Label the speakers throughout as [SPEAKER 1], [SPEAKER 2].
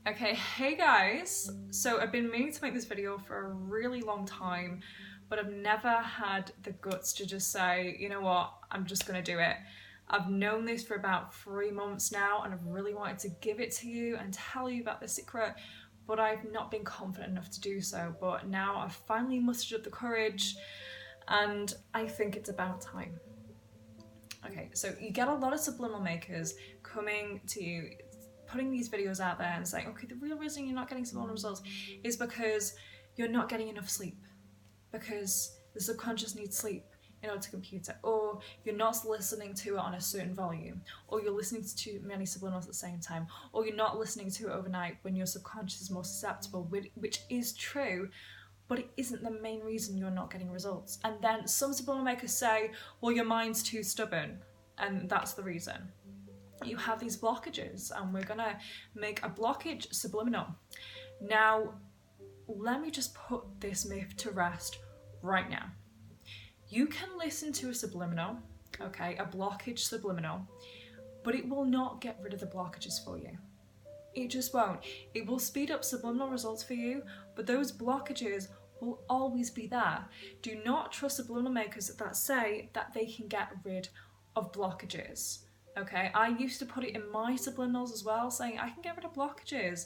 [SPEAKER 1] Okay, hey guys. So I've been meaning to make this video for a really long time, but I've never had the guts to just say, you know what, I'm just gonna do it. I've known this for about 3 months now, and I've really wanted to give it to you and tell you about the secret, but I've not been confident enough to do so. But now I've finally mustered up the courage, and I think it's about time. Okay, so you get a lot of subliminal makers coming to you, putting these videos out there and saying, okay, the real reason you're not getting subliminal results is because you're not getting enough sleep, because the subconscious needs sleep in order to compute it, or you're not listening to it on a certain volume, or you're listening to too many subliminals at the same time, or you're not listening to it overnight when your subconscious is more susceptible, which is true, but it isn't the main reason you're not getting results. And then some subliminal makers say, well, your mind's too stubborn, and that's the reason. You have these blockages, and we're gonna make a blockage subliminal. Now, let me just put this myth to rest right now. You can listen to a subliminal, okay, a blockage subliminal, but it will not get rid of the blockages for you. It just won't. It will speed up subliminal results for you, but those blockages will always be there. Do not trust subliminal makers that say that they can get rid of blockages. Okay, I used to put it in my subliminals as well, saying I can get rid of blockages.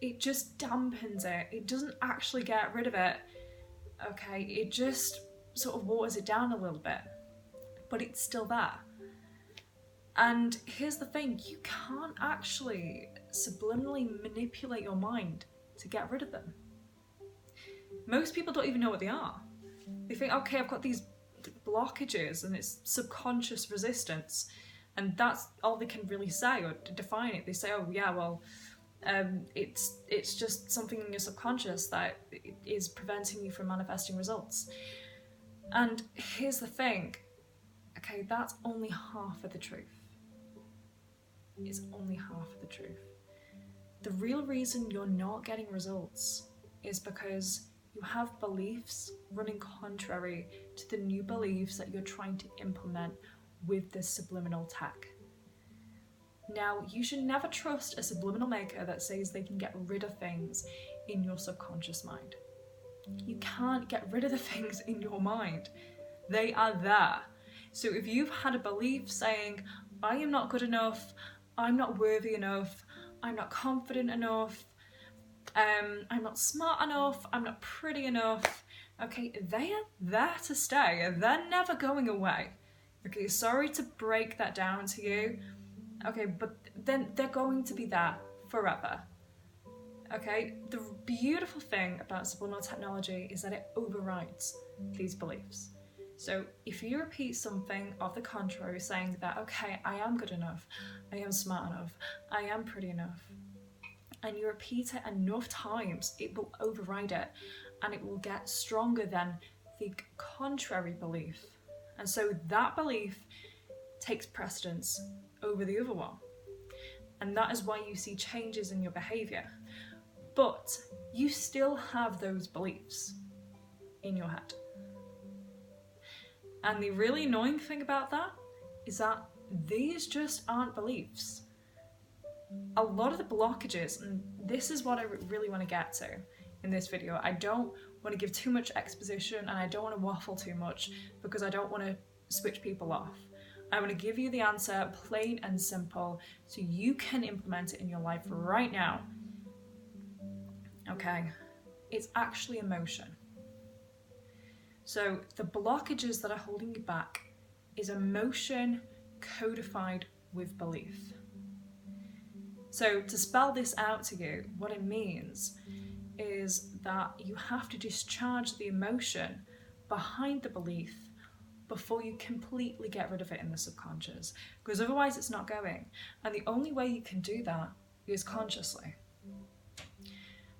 [SPEAKER 1] It just dampens it. It doesn't actually get rid of it. Okay, it just sort of waters it down a little bit, but it's still there. And here's the thing, you can't actually subliminally manipulate your mind to get rid of them. Most people don't even know what they are. They think, okay, I've got these blockages and it's subconscious resistance, and that's all they can really say or define it. They say, oh yeah, well, it's just something in your subconscious that is preventing you from manifesting results. And here's the thing, okay, that's only half of the truth. It's only half of the truth. The real reason you're not getting results is because you have beliefs running contrary to the new beliefs that you're trying to implement with this subliminal tech. Now, you should never trust a subliminal maker that says they can get rid of things in your subconscious mind. You can't get rid of the things in your mind. They are there. So if you've had a belief saying, I am not good enough, I'm not worthy enough, I'm not confident enough, I'm not smart enough, I'm not pretty enough, okay, they are there to stay. They're never going away. Okay, sorry to break that down to you, okay, but then they're going to be there forever. Okay, the beautiful thing about subliminal technology is that it overrides these beliefs. So if you repeat something of the contrary, saying that, okay, I am good enough, I am smart enough, I am pretty enough, and you repeat it enough times, it will override it, and it will get stronger than the contrary belief. And so that belief takes precedence over the other one. And that is why you see changes in your behavior. But you still have those beliefs in your head. And the really annoying thing about that is that these just aren't beliefs. A lot of the blockages, and this is what I really want to get to in this video, I don't want to give too much exposition and I don't want to waffle too much because I don't want to switch people off. I want to give you the answer plain and simple so you can implement it in your life right now. Okay, it's actually emotion. So the blockages that are holding you back is emotion codified with belief. So to spell this out to you, what it means is that you have to discharge the emotion behind the belief before you completely get rid of it in the subconscious, because otherwise it's not going. And the only way you can do that is consciously.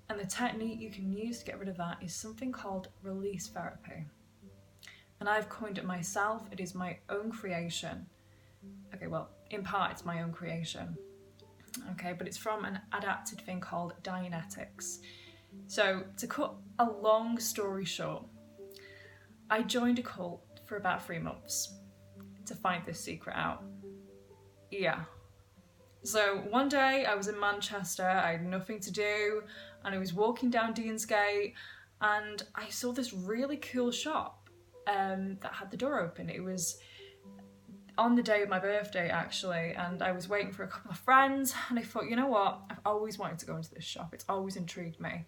[SPEAKER 1] And the technique you can use to get rid of that is something called release therapy. And I've coined it myself. It is my own creation. Okay, well, in part it's my own creation. Okay, but it's from an adapted thing called Dianetics. So to cut a long story short, I joined a cult for about 3 months to find this secret out. Yeah, So one day I was in Manchester, I had nothing to do, and I was walking down Deansgate, and I saw this really cool shop that had the door open. It was on the day of my birthday, actually, and I was waiting for a couple of friends, and I thought, you know what, I've always wanted to go into this shop. It's always intrigued me.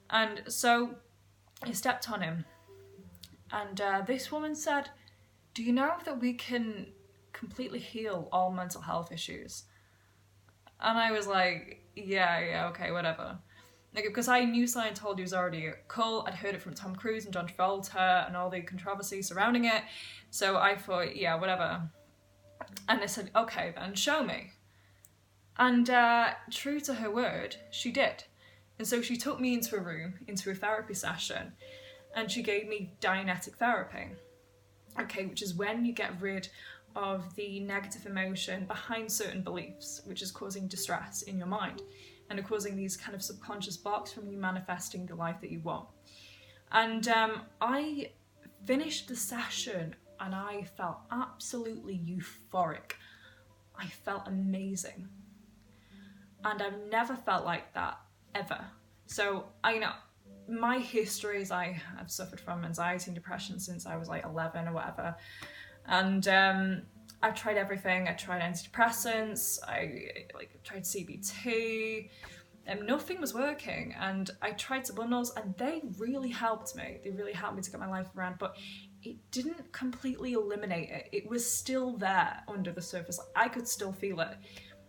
[SPEAKER 1] And so I stepped on him, and this woman said, do you know that we can completely heal all mental health issues? And I was like, yeah, okay, whatever. Like, because I knew Scientology was already a cult. I'd heard it from Tom Cruise and John Travolta and all the controversy surrounding it. So I thought, yeah, whatever. And I said, okay, then show me. And true to her word, she did. And so she took me into a room, into a therapy session, and she gave me Dianetic therapy. Okay, which is when you get rid of the negative emotion behind certain beliefs, which is causing distress in your mind and are causing these kind of subconscious blocks from you manifesting the life that you want. And I finished the session and I felt absolutely euphoric. I felt amazing. And I've never felt like that, ever. So, my history is I have suffered from anxiety and depression since I was like 11 or whatever. And I've tried everything. I tried antidepressants, I tried CBT, and nothing was working. And I tried subliminals and they really helped me. They really helped me to get my life around, but it didn't completely eliminate it. It was still there under the surface. I could still feel it.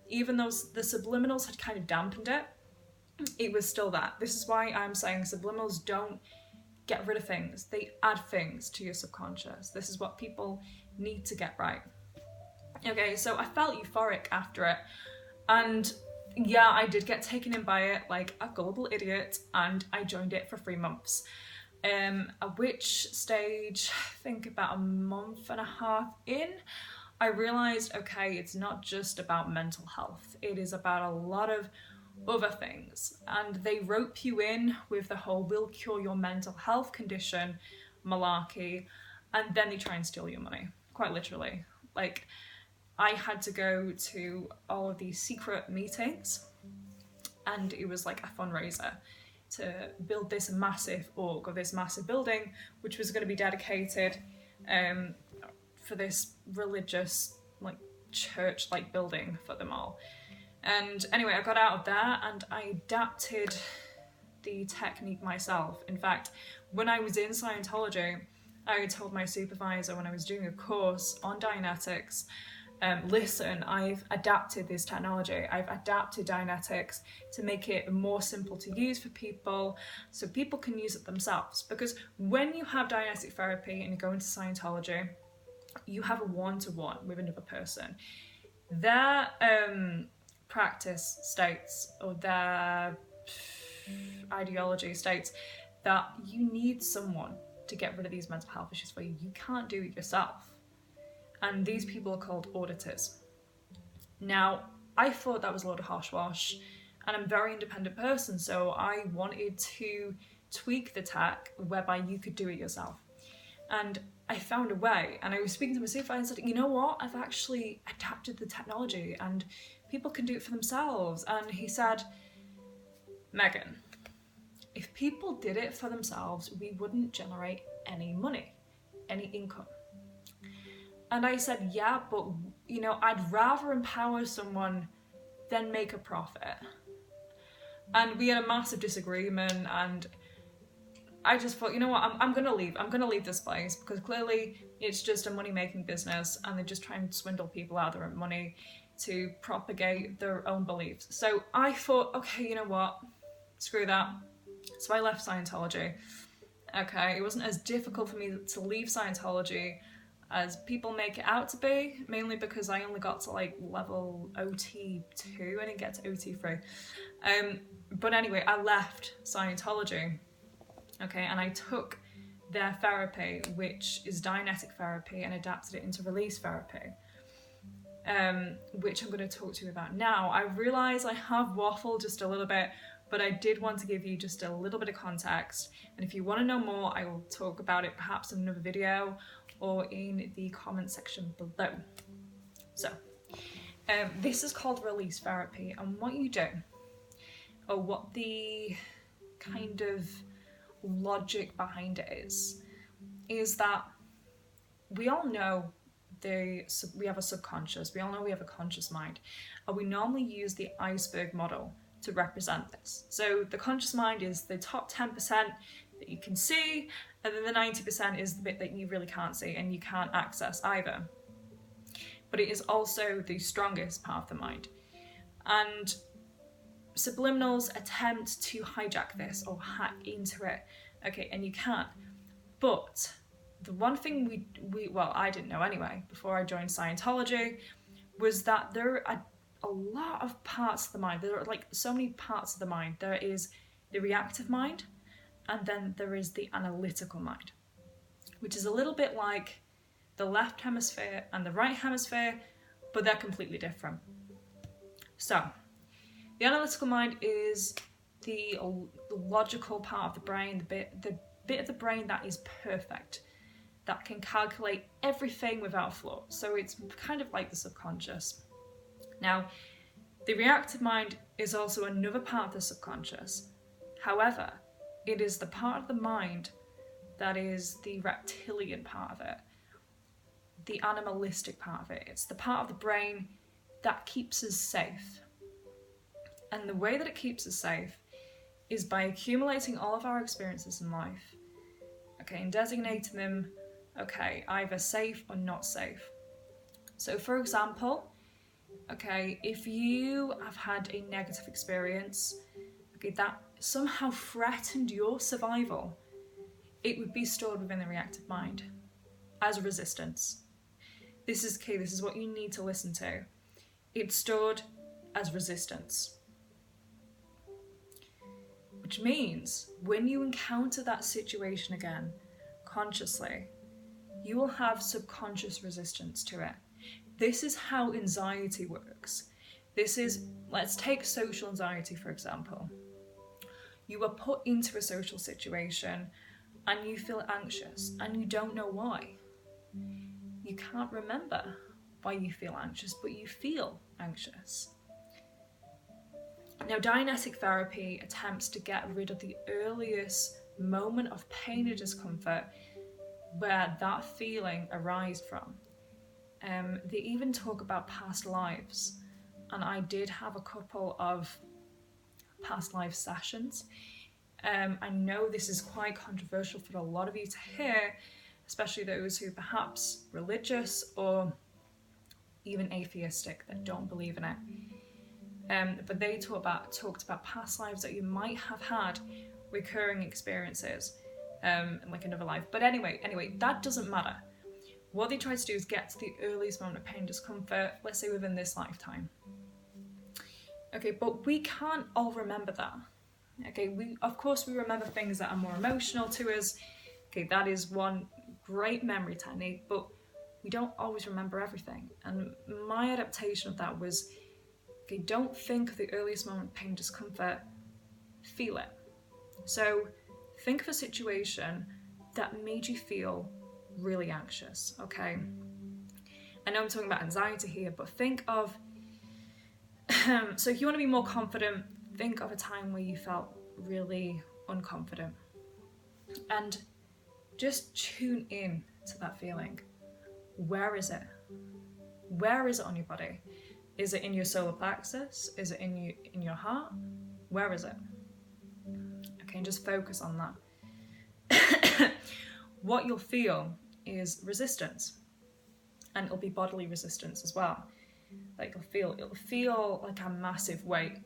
[SPEAKER 1] Even though the subliminals had kind of dampened it, it was still that. This is why I'm saying subliminals don't get rid of things. They add things to your subconscious. This is what people need to get right. Okay, so I felt euphoric after it. And yeah, I did get taken in by it like a gullible idiot, and I joined it for 3 months. At which stage, I think about a month and a half in, I realised, okay, it's not just about mental health. It is about a lot of other things. And they rope you in with the whole "we'll cure your mental health condition" malarkey, and then they try and steal your money, quite literally. Like, I had to go to all of these secret meetings, and it was like a fundraiser to build this massive org, or this massive building, which was going to be dedicated for this religious, like, church-like building for them all. And anyway, I got out of there and I adapted the technique myself. In fact, when I was in Scientology, I told my supervisor when I was doing a course on Dianetics, listen, I've adapted this technology. I've adapted Dianetics to make it more simple to use for people so people can use it themselves. Because when you have Dianetic therapy and you go into Scientology, you have a one-to-one with another person. Their practice states, or their ideology states, that you need someone to get rid of these mental health issues for you. You can't do it yourself. And these people are called auditors. Now, I thought that was a lot of hogwash, and I'm a very independent person, so I wanted to tweak the tech whereby you could do it yourself. And I found a way, and I was speaking to my supervisor and said, you know what, I've actually adapted the technology and people can do it for themselves. And he said, Megan, if people did it for themselves, we wouldn't generate any money, any income. And I said, yeah, but I'd rather empower someone than make a profit. And we had a massive disagreement, and I just thought, you know what, I'm gonna leave. I'm gonna leave this place, because clearly it's just a money-making business and they're just trying to swindle people out of their own money to propagate their own beliefs. So I thought, okay, you know what, screw that. So I left Scientology. Okay, it wasn't as difficult for me to leave Scientology as people make it out to be, mainly because I only got to like level OT2, I didn't get to OT3. But anyway, I left Scientology. Okay, and I took their therapy, which is Dianetic therapy, and adapted it into release therapy, which I'm going to talk to you about now. I realise I have waffled just a little bit, but I did want to give you just a little bit of context. And if you want to know more, I will talk about it perhaps in another video or in the comment section below. So, This is called release therapy, and what you do, or what the kind of logic behind it is that we all know we have a subconscious, we all know we have a conscious mind, and we normally use the iceberg model to represent this. So the conscious mind is the top 10% that you can see, and then the 90% is the bit that you really can't see and you can't access either. But it is also the strongest part of the mind. And subliminals attempt to hijack this or hack into it. Okay, and you can. But the one thing well, I didn't know anyway, before I joined Scientology, was that there are a lot of parts of the mind. There are like so many parts of the mind. There is the reactive mind, and then there is the analytical mind, which is a little bit like the left hemisphere and the right hemisphere, but they're completely different. So, the analytical mind is the logical part of the brain, the bit of the brain that is perfect, that can calculate everything without flaw. So it's kind of like the subconscious. Now, the reactive mind is also another part of the subconscious. However, it is the part of the mind that is the reptilian part of it, the animalistic part of it. It's the part of the brain that keeps us safe. And the way that it keeps us safe is by accumulating all of our experiences in life, okay, and designating them, okay, either safe or not safe. So for example, okay, if you have had a negative experience, okay, that somehow threatened your survival, it would be stored within the reactive mind as resistance. This is key, this is what you need to listen to. It's stored as resistance. Which means when you encounter that situation again, consciously, you will have subconscious resistance to it. This is how anxiety works. This is, let's take social anxiety for example. You are put into a social situation and you feel anxious and you don't know why. You can't remember why you feel anxious, but you feel anxious. Now, Dianetic therapy attempts to get rid of the earliest moment of pain or discomfort where that feeling arises from. They even talk about past lives, and I did have a couple of past life sessions. I know this is quite controversial for a lot of you to hear, especially those who are perhaps religious or even atheistic that don't believe in it. But they talked about past lives that you might have had, recurring experiences, like another life. But anyway, that doesn't matter. What they try to do is get to the earliest moment of pain, discomfort, let's say within this lifetime. Okay, but we can't all remember that. Okay, of course we remember things that are more emotional to us. Okay, that is one great memory technique, but we don't always remember everything. And my adaptation of that was, okay, don't think of the earliest moment of pain, discomfort, feel it. So think of a situation that made you feel really anxious, okay? I know I'm talking about anxiety here, but think of, so if you want to be more confident, think of a time where you felt really unconfident. And just tune in to that feeling. Where is it? Where is it on your body? Is it in your solar plexus? Is it in your heart? Where is it? Okay, and just focus on that. What you'll feel is resistance, and it'll be bodily resistance as well. Like it'll feel like a massive weight,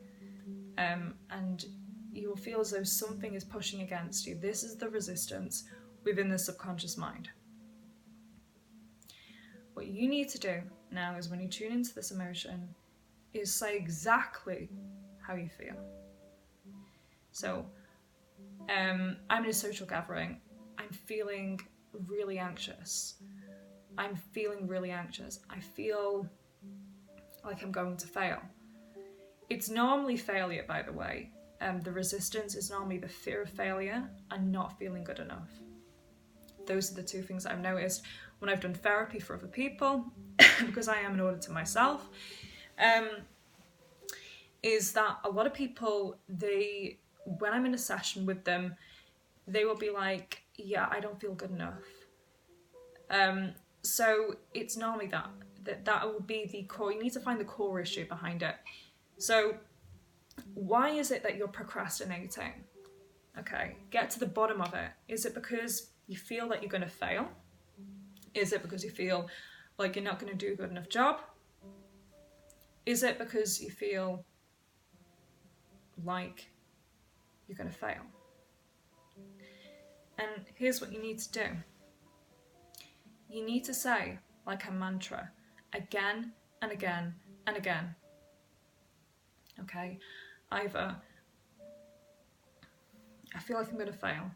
[SPEAKER 1] and you will feel as though something is pushing against you. This is the resistance within the subconscious mind. What you need to do now is, when you tune into this emotion, is say exactly how you feel. So, I'm in a social gathering. I'm feeling really anxious. I'm feeling really anxious. I feel like I'm going to fail. It's normally failure, by the way. The resistance is normally the fear of failure and not feeling good enough. Those are the two things that I've noticed when I've done therapy for other people, because I am an auditor myself. is that a lot of people, when I'm in a session with them, they will be like, yeah, I don't feel good enough. So it's normally that will be the core. You need to find the core issue behind it. So why is it that you're procrastinating? Okay, get to the bottom of it. Is it because you feel that you're going to fail? Is it because you feel like you're not going to do a good enough job? Is it because you feel like you're going to fail? And here's what you need to do. You need to say, like a mantra, again and again and again. Okay? Either, I feel like I'm going to fail.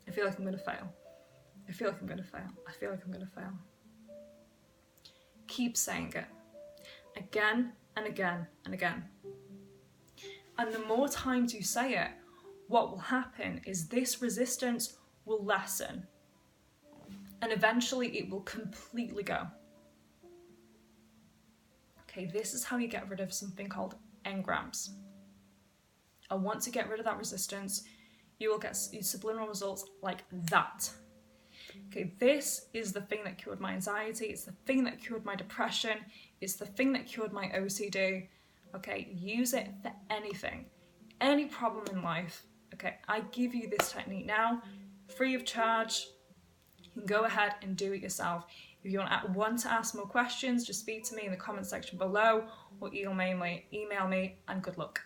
[SPEAKER 1] I feel like I'm going to fail. I feel like I'm going to fail. I feel like I'm going to fail. Keep saying it. Again and again and again. And the more times you say it, what will happen is this resistance will lessen. And eventually it will completely go. Okay, this is how you get rid of something called ENGRAMS. And once you get rid of that resistance, you will get subliminal results like that. Okay, this is the thing that cured my anxiety. It's the thing that cured my depression. It's the thing that cured my OCD. Okay, use it for anything, any problem in life. Okay, I give you this technique now, free of charge. You can go ahead and do it yourself. If you want to ask more questions, just speak to me in the comment section below or email me, and good luck.